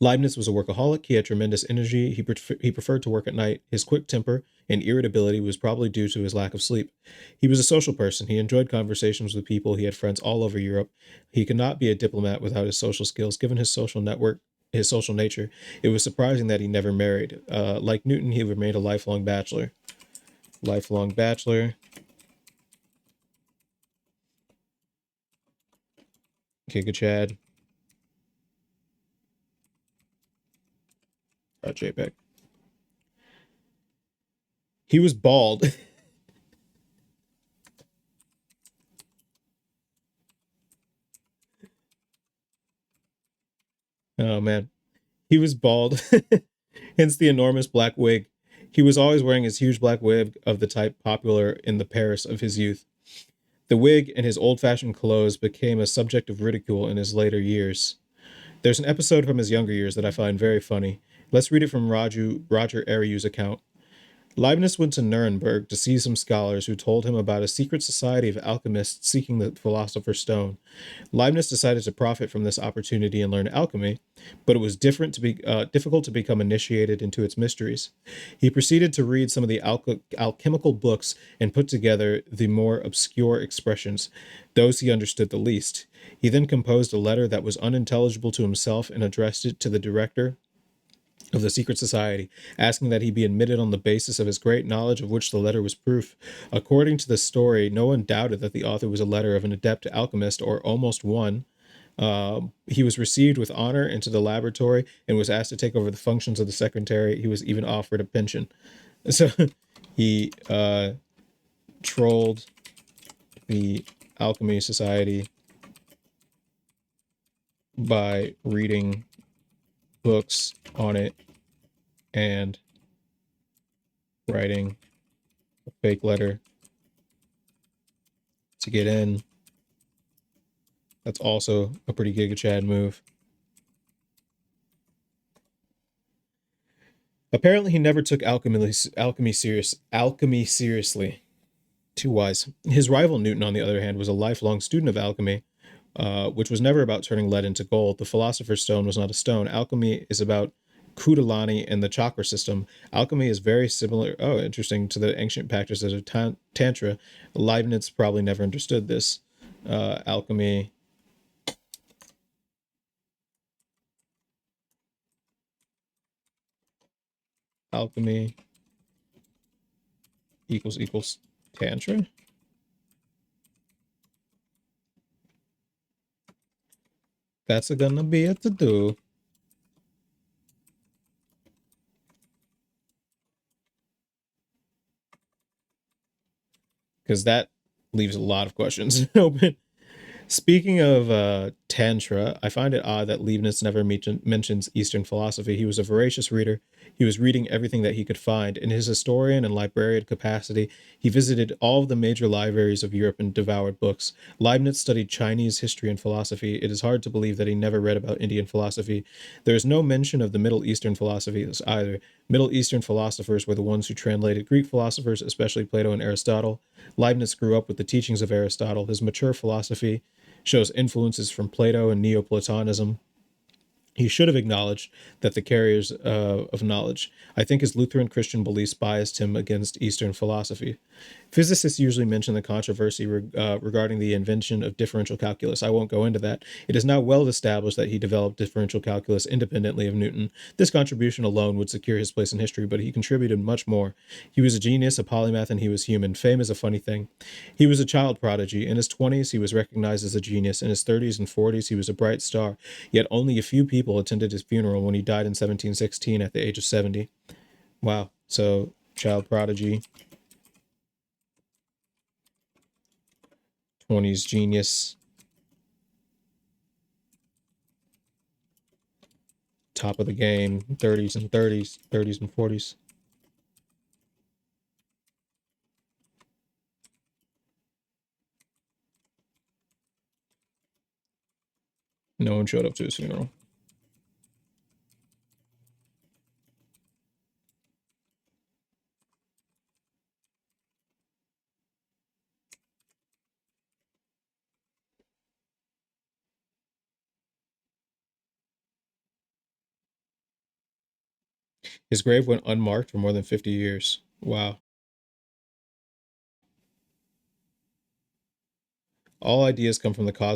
Leibniz was a workaholic. He had tremendous energy. He preferred to work at night. His quick temper and irritability was probably due to his lack of sleep. He was a social person. He enjoyed conversations with people. He had friends all over Europe. He could not be a diplomat without his social skills. Given his social nature, it was surprising that he never married. Like Newton, he remained a lifelong bachelor. Lifelong bachelor. Gigachad. JPEG. He was bald. Oh man. He was bald, hence the enormous black wig. He was always wearing his huge black wig of the type popular in the Paris of his youth. The wig and his old fashioned clothes became a subject of ridicule in his later years. There's an episode from his younger years that I find very funny. Let's read it from Roger Ariu's account. Leibniz went to Nuremberg to see some scholars who told him about a secret society of alchemists seeking the philosopher's stone. Leibniz decided to profit from this opportunity and learn alchemy, but it was difficult to become initiated into its mysteries. He proceeded to read some of the alchemical books and put together the more obscure expressions, those he understood the least. He then composed a letter that was unintelligible to himself and addressed it to the director of the secret society, asking that he be admitted on the basis of his great knowledge, of which the letter was proof. According to the story, no one doubted that the author was a letter of an adept alchemist, or almost one. He was received with honor into the laboratory and was asked to take over the functions of the secretary. He was even offered a pension. So he trolled the alchemy society by reading books on it and writing a fake letter to get in. That's also a pretty Giga Chad move. Apparently, he never took alchemy seriously. Too wise. His rival Newton, on the other hand, was a lifelong student of alchemy, which was never about turning lead into gold. The philosopher's stone was not a stone. Alchemy is about Kundalini and the chakra system. Alchemy is very similar, interesting, to the ancient practices of Tantra. Leibniz probably never understood this. Alchemy equals Tantra. That's gonna be a to do. Because that leaves a lot of questions open. Speaking of Tantra, I find it odd that Leibniz never mentions Eastern philosophy. He was a voracious reader. He was reading everything that he could find. In his historian and librarian capacity, he visited all of the major libraries of Europe and devoured books. Leibniz studied Chinese history and philosophy. It is hard to believe that he never read about Indian philosophy. There is no mention of the Middle Eastern philosophies either. Middle Eastern philosophers were the ones who translated Greek philosophers, especially Plato and Aristotle. Leibniz grew up with the teachings of Aristotle. His mature philosophy shows influences from Plato and Neoplatonism. He should have acknowledged that the carriers of knowledge. I think his Lutheran Christian beliefs biased him against Eastern philosophy. Physicists usually mention the controversy regarding the invention of differential calculus. I won't go into that. It is now well established that he developed differential calculus independently of Newton. This contribution alone would secure his place in history, but he contributed much more. He was a genius, a polymath, and he was human. Fame is a funny thing. He was a child prodigy. In his 20s, he was recognized as a genius. In his 30s and 40s, he was a bright star. Yet only a few people attended his funeral when he died in 1716 at the age of 70. Wow. So, child prodigy, 20s genius, top of the game, 30s and 40s. No one showed up to his funeral. His grave went unmarked for more than 50 years. Wow. All ideas come from the cosmos.